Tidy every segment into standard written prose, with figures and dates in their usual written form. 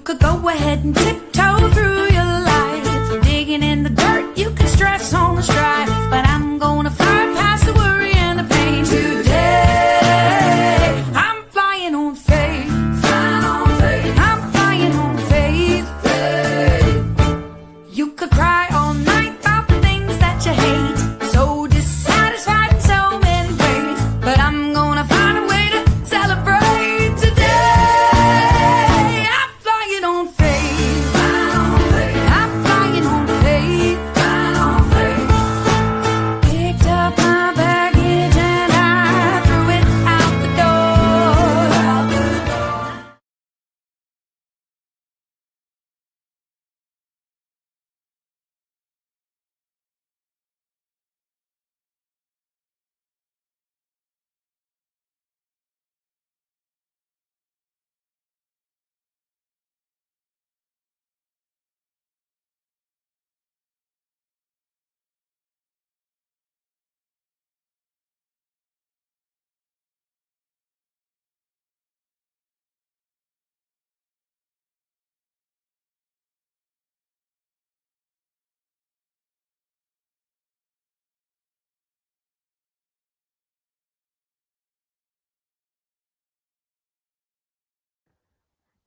could go ahead and tiptoe through your life, digging in the dirt, you can stress on the strife, but I'm gonna fly past the worry and the pain today. I'm flying on faith, flying on faith. I'm flying on faith, faith. You could cry all night about the things that you hate, so dissatisfied in so many ways, but I'm gonna find a way to celebrate today. I'm flying on faith, flying on faith. I'm flying on faith, flying on faith. Picked up my baggage and I threw it out the door.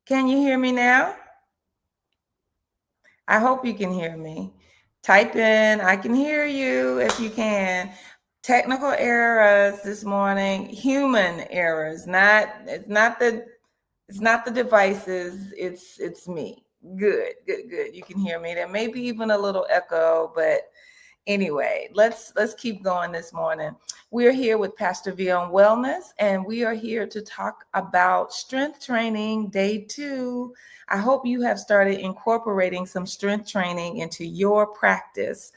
Can you hear me now? I hope you can hear me. Type in, I can hear you if you can. Technical errors this morning, human errors, it's not the devices, it's me. Good. You can hear me. There may be even a little echo, but anyway, let's keep going this morning. We're here with Pastor V on Wellness, and we are here to talk about strength training day 2. I hope you have started incorporating some strength training into your practice.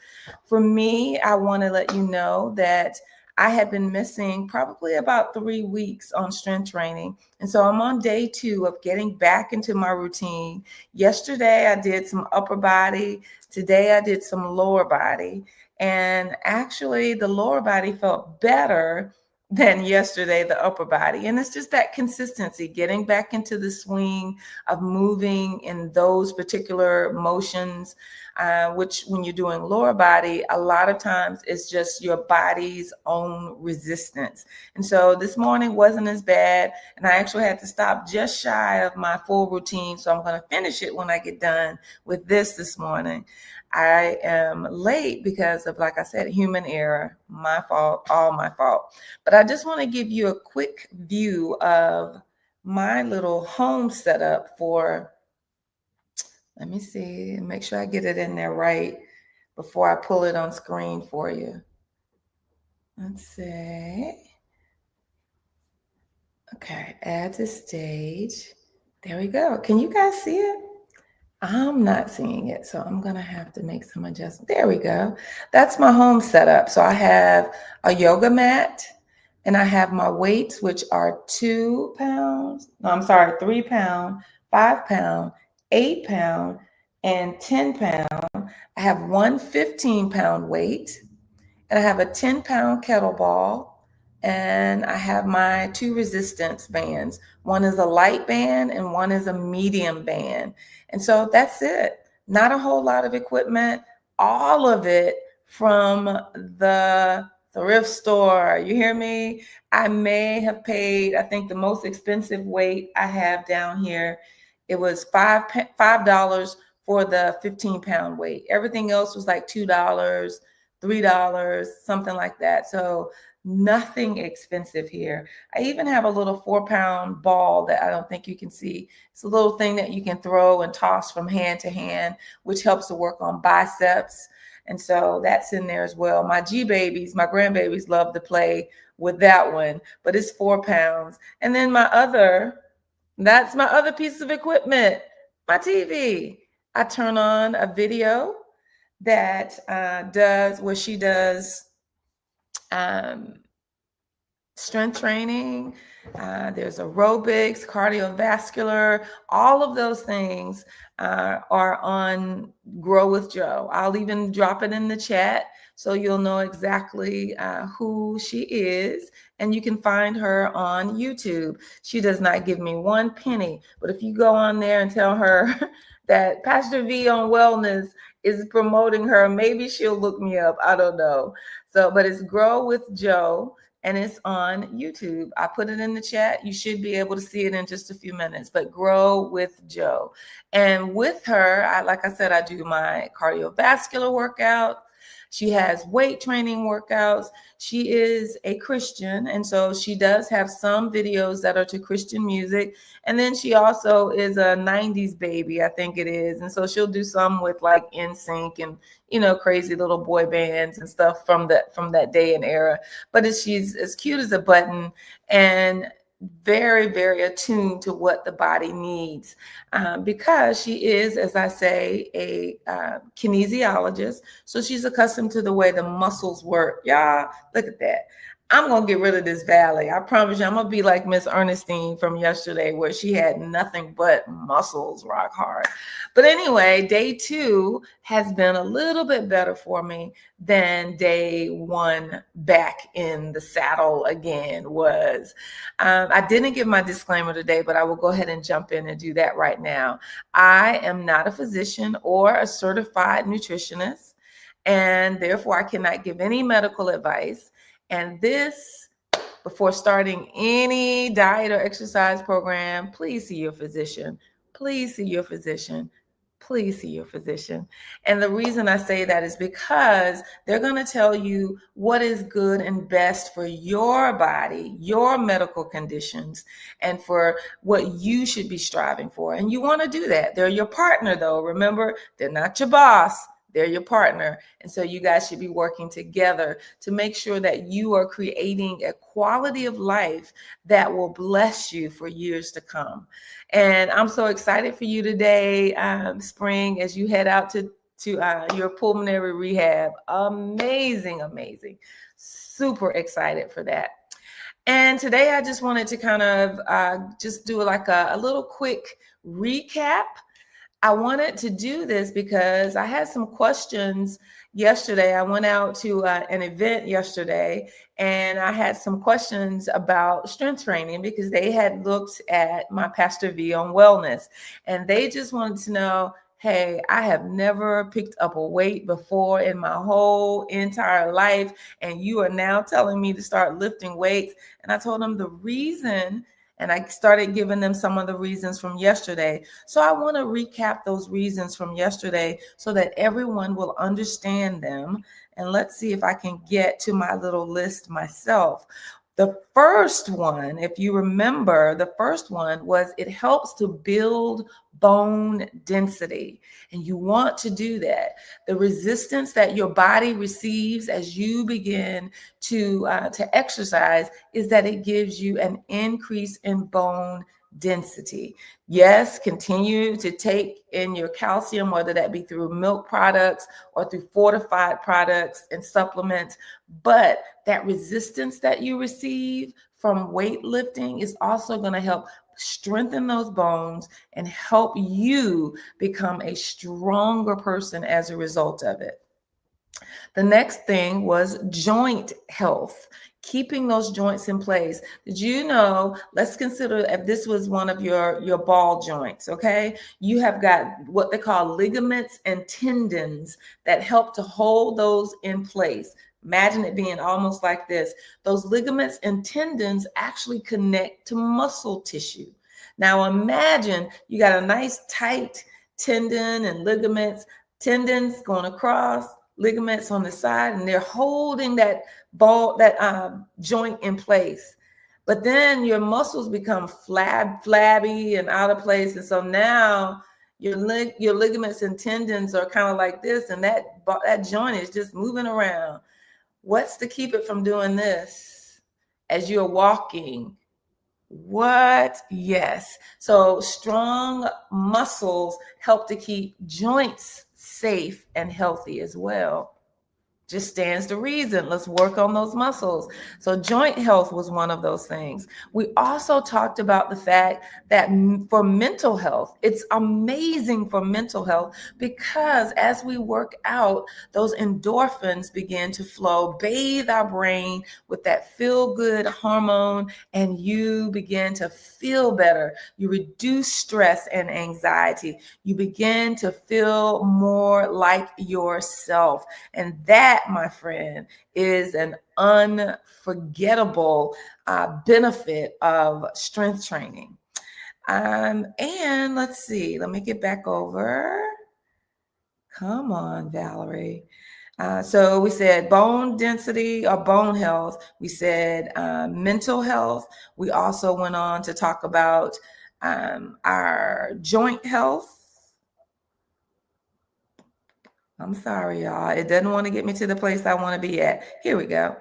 For me, I want to let you know that I had been missing probably about 3 weeks on strength training. And so I'm on day 2 of getting back into my routine. Yesterday, I did some upper body. Today, I did some lower body. And actually, the lower body felt better than yesterday, the upper body. And it's just that consistency, getting back into the swing of moving in those particular motions, which when you're doing lower body, a lot of times it's just your body's own resistance. And so this morning wasn't as bad. And I actually had to stop just shy of my full routine. So I'm going to finish it when I get done with this morning. I am late because of, like I said, human error, my fault, all my fault. But I just want to give you a quick view of my little home setup for, let me see, make sure I get it in there right before I pull it on screen for you. Let's see. Okay, add to stage. There we go. Can you guys see it? I'm not seeing it, so I'm gonna have to make some adjustments. There we go. That's my home setup. So I have a yoga mat and I have my weights, which are 2 pounds. No, I'm sorry, 3 pound, 5 pound, 8 pound, and 10 pound. I have one 15-pound weight, and I have a 10-pound kettlebell, and I have my 2 resistance bands. One is a light band and one is a medium band. And so that's it. Not a whole lot of equipment, all of it from the thrift store. You hear me? I may have paid, I think the most expensive weight I have down here, it was $5 for the 15-pound weight. Everything else was like $2, $3, something like that. So nothing expensive here. I even have a little 4-pound ball that I don't think you can see. It's a little thing that you can throw and toss from hand to hand, which helps to work on biceps. And so that's in there as well. My G-babies, my grandbabies love to play with that one, but it's 4 pounds. And then that's my other piece of equipment, my TV. I turn on a video that she does strength training, there's aerobics, cardiovascular, all of those things are on Grow with Jo. I'll even drop it in the chat so you'll know exactly who she is, and you can find her on YouTube. She does not give me one penny, but if you go on there and tell her that Pastor V on Wellness is promoting her, maybe she'll look me up. I don't know. So, but it's Grow with Jo, and it's on YouTube. I put it in the chat. You should be able to see it in just a few minutes, but Grow with Jo. And with her, like I said, I do my cardiovascular workout. She has weight training workouts. She is a Christian, and so she does have some videos that are to Christian music. And then she also is a 90s baby, I think it is. And so she'll do some with like NSYNC and, you know, crazy little boy bands and stuff from that day and era. But she's as cute as a button and very, very attuned to what the body needs, because she is, as I say, a kinesiologist. So she's accustomed to the way the muscles work. Y'all, look at that. I'm going to get rid of this valley. I promise you, I'm going to be like Miss Ernestine from yesterday, where she had nothing but muscles, rock hard. But anyway, day 2 has been a little bit better for me than day 1 back in the saddle again was. I didn't give my disclaimer today, but I will go ahead and jump in and do that right now. I am not a physician or a certified nutritionist, and therefore I cannot give any medical advice. And this, before starting any diet or exercise program, please see your physician. Please see your physician. Please see your physician. And the reason I say that is because they're going to tell you what is good and best for your body, your medical conditions, and for what you should be striving for. And you want to do that. They're your partner, though. Remember, they're not your boss. They're your partner. And so you guys should be working together to make sure that you are creating a quality of life that will bless you for years to come. And I'm so excited for you today, Spring, as you head out to your pulmonary rehab. Amazing, amazing. Super excited for that. And today I just wanted to kind of just do like a little quick recap. I wanted to do this because I had some questions yesterday. I went out to an event yesterday, and I had some questions about strength training because they had looked at my Pastor V on Wellness, and they just wanted to know, hey, I have never picked up a weight before in my whole entire life, and you are now telling me to start lifting weights. And I told them the reason, and I started giving them some of the reasons from yesterday. So I want to recap those reasons from yesterday so that everyone will understand them. And let's see if I can get to my little list myself. The first one, if you remember, the first one was it helps to build bone density. And you want to do that. The resistance that your body receives as you begin to exercise is that it gives you an increase in bone density. Yes, continue to take in your calcium, whether that be through milk products or through fortified products and supplements. But that resistance that you receive from weightlifting is also going to help strengthen those bones and help you become a stronger person as a result of it. The next thing was joint health, keeping those joints in place. Did you know, let's consider if this was one of your ball joints, okay? You have got what they call ligaments and tendons that help to hold those in place. Imagine it being almost like this. Those ligaments and tendons actually connect to muscle tissue. Now imagine you got a nice tight tendon and ligaments, tendons going across, ligaments on the side, and they're holding that joint in place. But then your muscles become flabby and out of place. And so now your ligaments and tendons are kind of like this, and that joint is just moving around. What's to keep it from doing this as you're walking? What? Yes. So strong muscles help to keep joints safe and healthy as well. just stands to reason. Let's work on those muscles. So joint health was one of those things. We also talked about the fact that for mental health, it's amazing for mental health because as we work out, those endorphins begin to flow, bathe our brain with that feel-good hormone, and you begin to feel better. You reduce stress and anxiety. You begin to feel more like yourself. And that, my friend, is an unforgettable benefit of strength training. And let's see, let me get back over. Come on, Valerie. So we said bone density or bone health. We said mental health. We also went on to talk about our joint health. I'm sorry, y'all. It doesn't want to get me to the place I want to be at. Here we go.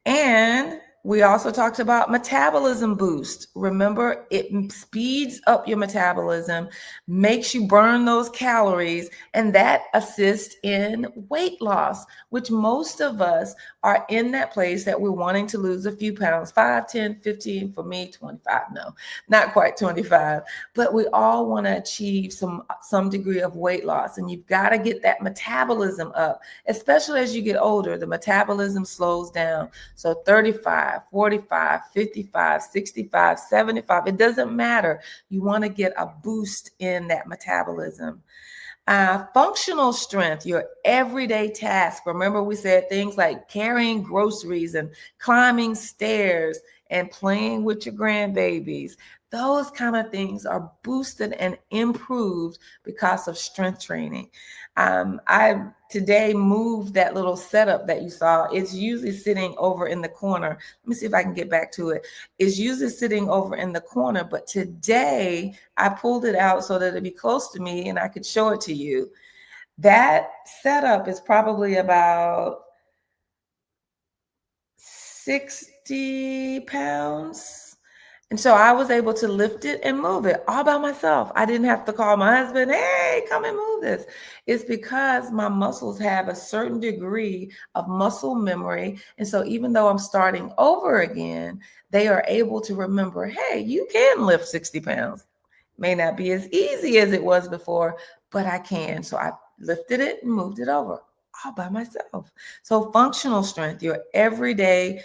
And we also talked about metabolism boost. Remember, it speeds up your metabolism, makes you burn those calories, and that assists in weight loss, which most of us are in that place that we're wanting to lose a few pounds, 5, 10, 15, for me, 25. No, not quite 25, but we all want to achieve some degree of weight loss, and you've got to get that metabolism up, especially as you get older. The metabolism slows down. So 35, 45, 55, 65, 75, it doesn't matter. You want to get a boost in that metabolism. Functional strength, your everyday task. Remember, we said things like carrying groceries and climbing stairs and playing with your grandbabies. Those kind of things are boosted and improved because of strength training. I today moved that little setup that you saw. It's usually sitting over in the corner. Let me see if I can get back to it. It's usually sitting over in the corner, but today I pulled it out so that it'd be close to me and I could show it to you. That setup is probably about 60 pounds. And so I was able to lift it and move it all by myself. I didn't have to call my husband, hey, come and move this. It's because my muscles have a certain degree of muscle memory. And so even though I'm starting over again, they are able to remember, hey, you can lift 60 pounds. May not be as easy as it was before, but I can. So I lifted it and moved it over all by myself. So functional strength, your everyday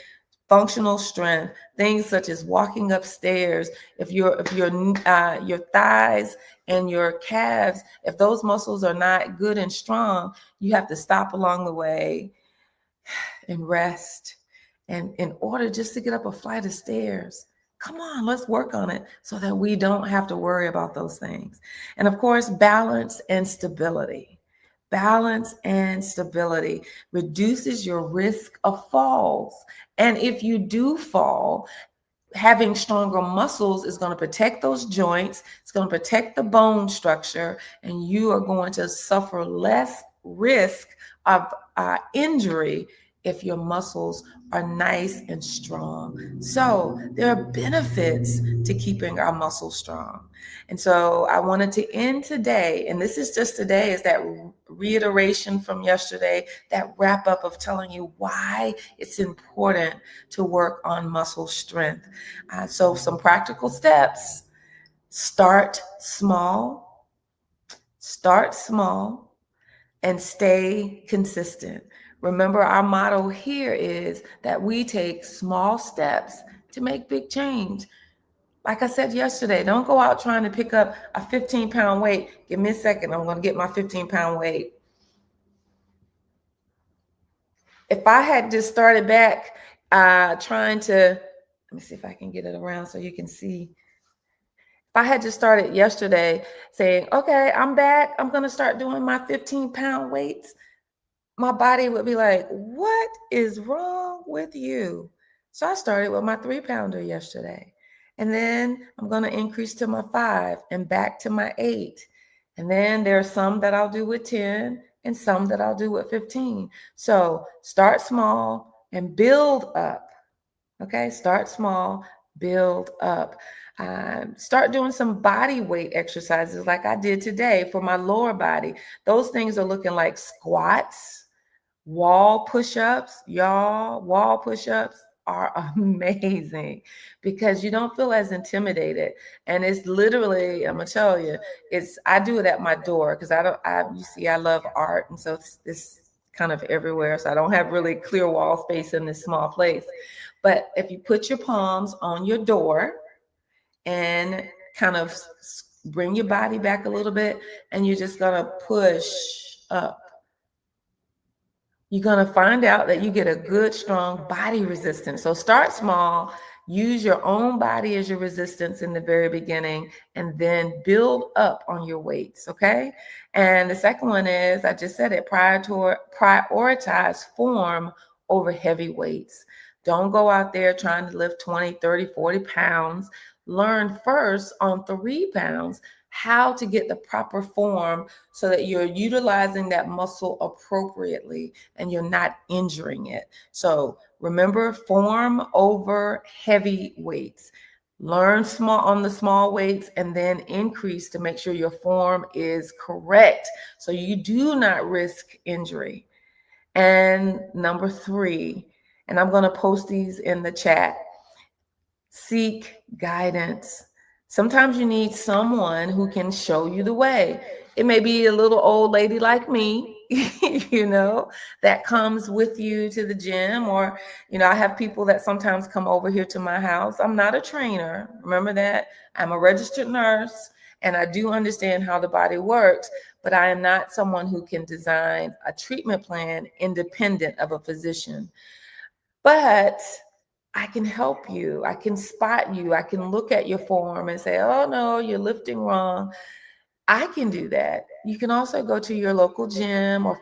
functional strength, things such as walking upstairs. If your thighs and your calves, if those muscles are not good and strong, you have to stop along the way and rest. And in order just to get up a flight of stairs, come on, let's work on it so that we don't have to worry about those things. And of course, balance and stability. Balance and stability reduces your risk of falls. And if you do fall, having stronger muscles is going to protect those joints. It's going to protect the bone structure, and you are going to suffer less risk of injury if your muscles are nice and strong. So there are benefits to keeping our muscles strong. And so I wanted to end today, and this is just today, is that reiteration from yesterday, that wrap up of telling you why it's important to work on muscle strength. So some practical steps: start small, and stay consistent. Remember, our motto here is that we take small steps to make big change. Like I said yesterday, don't go out trying to pick up a 15-pound weight. Give me a second. I'm going to get my 15-pound weight. If I had just started back trying to, let me see if I can get it around so you can see. If I had just started yesterday saying, okay, I'm back, I'm going to start doing my 15-pound weights, my body would be like, what is wrong with you? So I started with my 3-pounder yesterday. And then I'm going to increase to my 5 and back to my 8. And then there are some that I'll do with 10 and some that I'll do with 15. So start small and build up. Okay, start small, build up. Start doing some body weight exercises like I did today for my lower body. Those things are looking like squats, Wall push-ups, y'all, wall push-ups are amazing because you don't feel as intimidated. And it's literally, I'm gonna tell you, I do it at my door because you see, I love art. And so it's kind of everywhere. So I don't have really clear wall space in this small place. But if you put your palms on your door and kind of bring your body back a little bit, and you're just gonna push up, you're going to find out that you get a good, strong body resistance. So start small, use your own body as your resistance in the very beginning, and then build up on your weights, okay? And the second one is, I just said it, prioritize form over heavy weights. Don't go out there trying to lift 20, 30, 40 pounds. Learn first on 3 pounds how to get the proper form so that you're utilizing that muscle appropriately and you're not injuring it. So remember, form over heavy weights. Learn small on the small weights and then increase to make sure your form is correct so you do not risk injury. And number 3, and I'm going to post these in the chat, seek guidance. Sometimes you need someone who can show you the way. It may be a little old lady like me, that comes with you to the gym, or, I have people that sometimes come over here to my house. I'm not a trainer. Remember that. I'm a registered nurse and I do understand how the body works, but I am not someone who can design a treatment plan independent of a physician. But I can help you. I can spot you. I can look at your form and say, oh, no, you're lifting wrong. I can do that. You can also go to your local gym or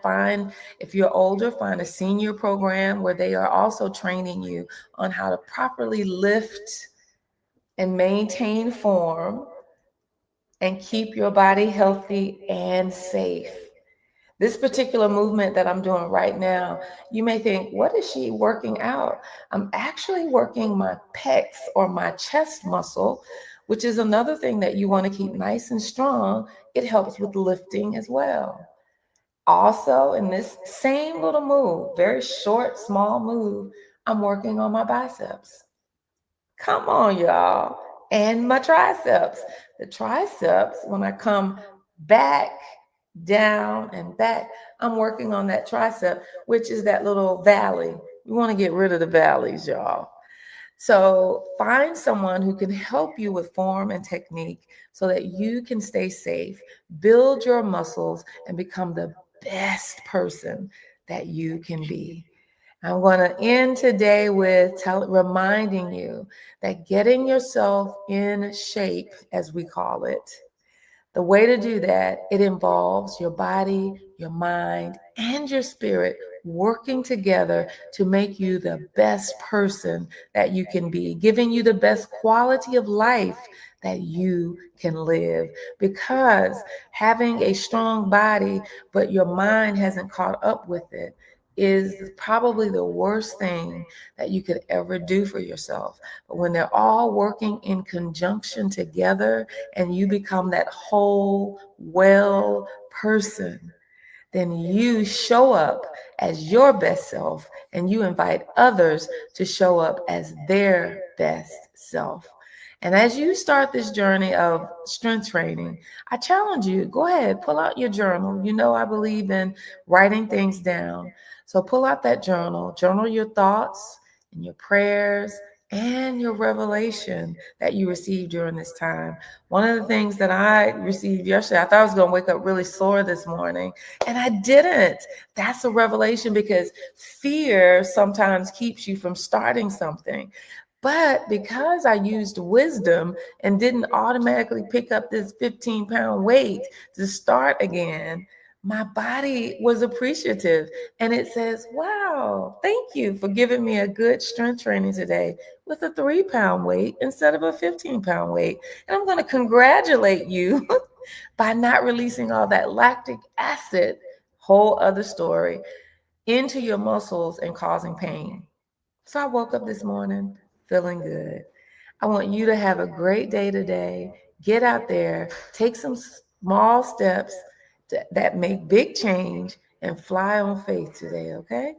if you're older, find a senior program where they are also training you on how to properly lift and maintain form and keep your body healthy and safe. This particular movement that I'm doing right now, you may think, what is she working out? I'm actually working my pecs or my chest muscle, which is another thing that you want to keep nice and strong. It helps with lifting as well. Also, in this same little move, very short, small move, I'm working on my biceps. Come on, y'all. And my triceps. The triceps, when I come back, down and back, I'm working on that tricep, which is that little valley. You want to get rid of the valleys, y'all. So find someone who can help you with form and technique so that you can stay safe, build your muscles, and become the best person that you can be. I'm going to end today with reminding you that getting yourself in shape, as we call it, the way to do that, it involves your body, your mind, and your spirit working together to make you the best person that you can be, giving you the best quality of life that you can live. Because having a strong body, but your mind hasn't caught up with it, is probably the worst thing that you could ever do for yourself. But when they're all working in conjunction together and you become that whole, well person, then you show up as your best self and you invite others to show up as their best self. And as you start this journey of strength training, I challenge you, go ahead, pull out your journal. I believe in writing things down. So pull out that journal your thoughts and your prayers and your revelation that you received during this time. One of the things that I received yesterday, I thought I was going to wake up really sore this morning, and I didn't. That's a revelation, because fear sometimes keeps you from starting something. But because I used wisdom and didn't automatically pick up this 15-pound weight to start again, my body was appreciative, and it says, wow, thank you for giving me a good strength training today with a 3-pound weight instead of a 15-pound weight. And I'm going to congratulate you by not releasing all that lactic acid, whole other story, into your muscles and causing pain. So I woke up this morning feeling good. I want you to have a great day today. Get out there, take some small steps that make big change and fly on faith today, okay?